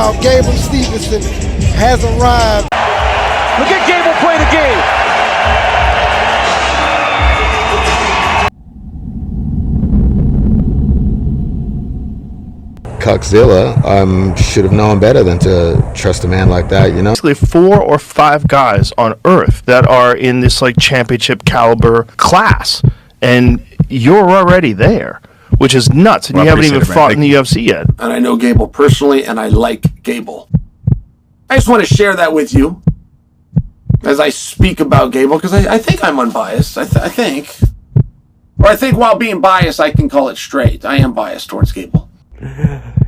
about Gable Steveson has arrived. Look at Gable play the game. Coxzilla should have known better than to trust a man like that, you know? Basically 4 or 5 guys on Earth that are in this like championship caliber class, and you're already there, which is nuts, and you haven't even fought in the UFC yet. And I know Gable personally, and I like Gable. I just want to share that with you as I speak about Gable, because I think I'm unbiased. I think while being biased, I can call it straight. I am biased towards Gable.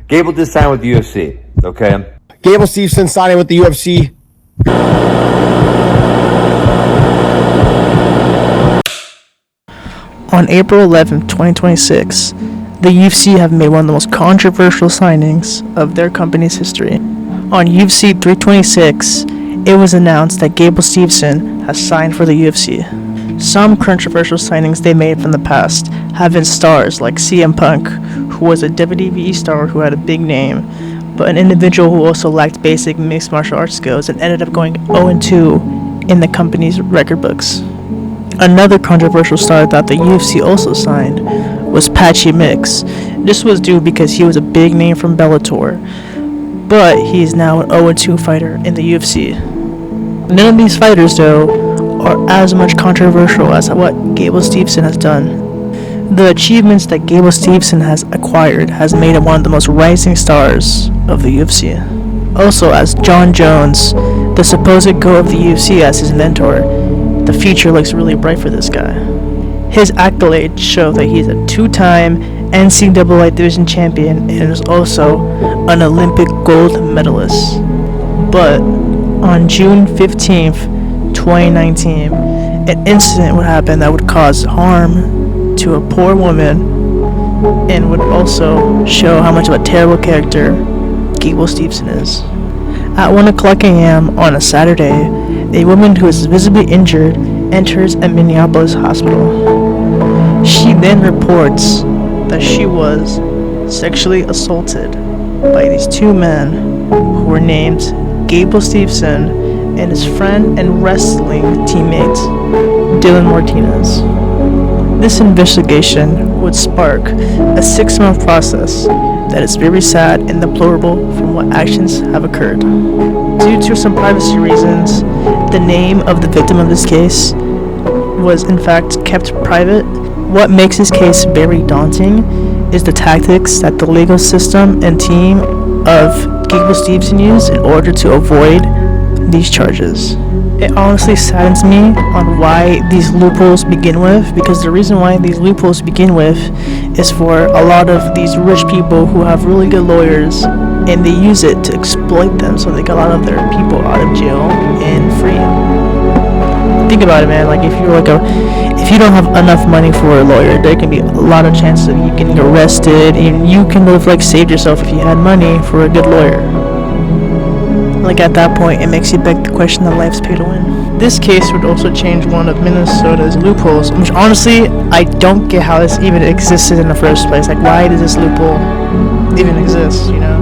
Gable did sign with the UFC, okay? Gable Steveson signing with the UFC. On April 11th, 2026, the UFC have made one of the most controversial signings of their company's history. On UFC 326, it was announced that Gable Steveson has signed for the UFC. Some controversial signings they made from the past have been stars like CM Punk, who was a WWE star who had a big name, but an individual who also lacked basic mixed martial arts skills and ended up going 0-2 in the company's record books. Another controversial star that the UFC also signed was Patchy Mix. This was due because he was a big name from Bellator, but he is now an 0-2 fighter in the UFC. None of these fighters, though, are as much controversial as what Gable Steveson has done. The achievements that Gable Steveson has acquired has made him one of the most rising stars of the UFC. Also, as John Jones, the supposed GOAT of the UFC, as his mentor, the future looks really bright for this guy. His accolades show that he's a 2-time NCAA division champion and is also an Olympic gold medalist. But on June 15th, 2019, an incident would happen that would cause harm to a poor woman and would also show how much of a terrible character Gable Steveson is. At 1:00 a.m. on a Saturday, a woman who is visibly injured enters a Minneapolis hospital. She then reports that she was sexually assaulted by these 2 men who were named Gable Steveson and his friend and wrestling teammate, Dylan Martinez. This investigation would spark a 6-month process that is very sad and deplorable from what actions have occurred. Due to some privacy reasons, the name of the victim of this case was in fact kept private. What makes this case very daunting is the tactics that the legal system and team of Gable Steveson use in order to avoid these charges. It honestly saddens me on why these loopholes begin with, because the reason why these loopholes begin with is for a lot of these rich people who have really good lawyers, and they use it to exploit them so they get a lot of their people out of jail and free. Think about it, man. Like if you don't have enough money for a lawyer, there can be a lot of chances of you getting arrested, and you can have saved yourself if you had money for a good lawyer. Like at that point, it makes you beg the question that life's pay to win. This case would also change one of Minnesota's loopholes, which honestly, I don't get how this even existed in the first place. Like, why does this loophole even exist, you know?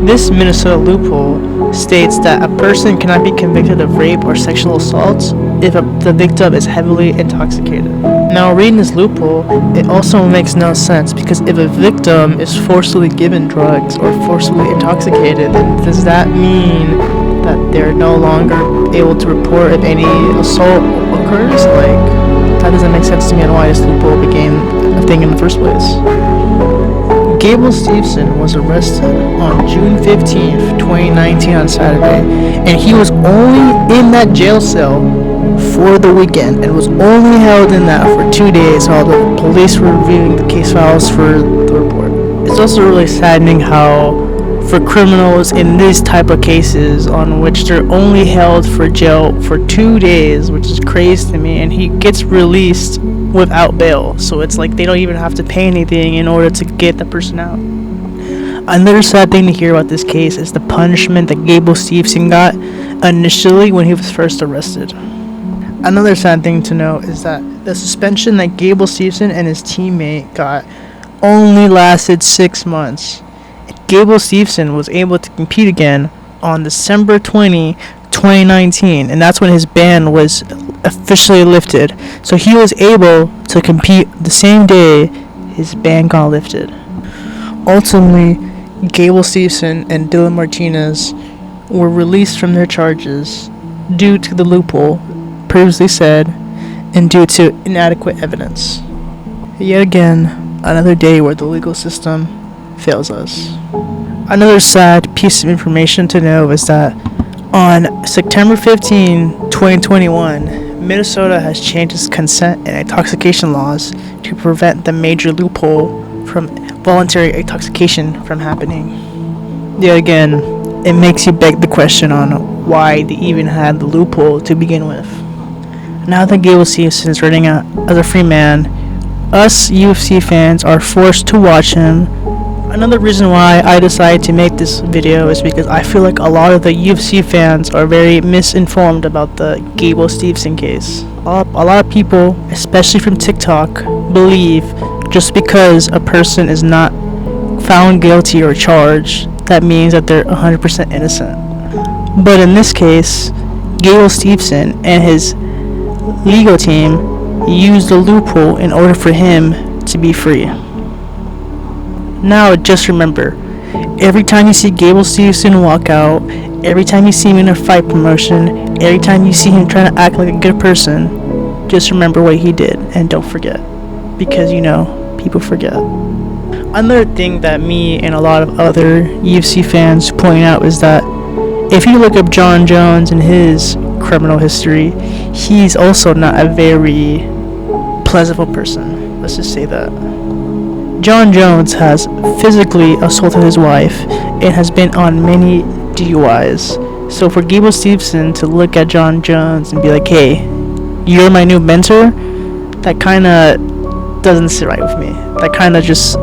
This Minnesota loophole states that a person cannot be convicted of rape or sexual assault if the victim is heavily intoxicated. Now, reading this loophole, it also makes no sense, because if a victim is forcibly given drugs or forcibly intoxicated, then does that mean that they're no longer able to report if any assault occurs? Like, that doesn't make sense to me on why this loophole became a thing in the first place. Gable Steveson was arrested on June 15th, 2019 on Saturday, and he was only in that jail cell for the weekend and was only held in that for 2 days while the police were reviewing the case files for the report. It's also really saddening how for criminals in these type of cases on which they're only held for jail for 2 days, which is crazy to me, and he gets released without bail, so it's like they don't even have to pay anything in order to get the person out. Another sad thing to hear about this case is the punishment that Gable Steveson got initially when he was first arrested. Another sad thing to note is that the suspension that Gable Steveson and his teammate got only lasted 6 months. It Gable Steveson was able to compete again on December 20, 2019, and that's when his ban was officially lifted. So he was able to compete the same day his ban got lifted. Ultimately, Gable Steveson and Dylan Martinez were released from their charges due to the loophole previously said and due to inadequate evidence. Yet again, another day where the legal system fails us. Another sad piece of information to know is that on September 15, 2021, Minnesota has changed its consent and intoxication laws to prevent the major loophole from voluntary intoxication from happening. Yet again, it makes you beg the question on why they even had the loophole to begin with. Now that Gable Stevenson is running out as a free man, us UFC fans are forced to watch him. Another reason why I decided to make this video is because I feel like a lot of the UFC fans are very misinformed about the Gable Steveson case. A lot of people, especially from TikTok, believe just because a person is not found guilty or charged, that means that they're 100% innocent. But in this case, Gable Steveson and his legal team used the loophole in order for him to be free. Now just remember, every time you see Gable Steveson walk out, every time you see him in a fight promotion, every time you see him trying to act like a good person, just remember what he did and don't forget. Because people forget. Another thing that me and a lot of other UFC fans point out is that if you look up John Jones and his criminal history, he's also not a very pleasant person. Let's just say that. John Jones has physically assaulted his wife and has been on many DUIs. So for Gable Steveson to look at John Jones and be like, hey, you're my new mentor, that kind of doesn't sit right with me. That kind of just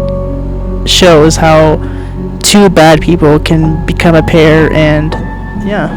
shows how two bad people can become a pair, and yeah.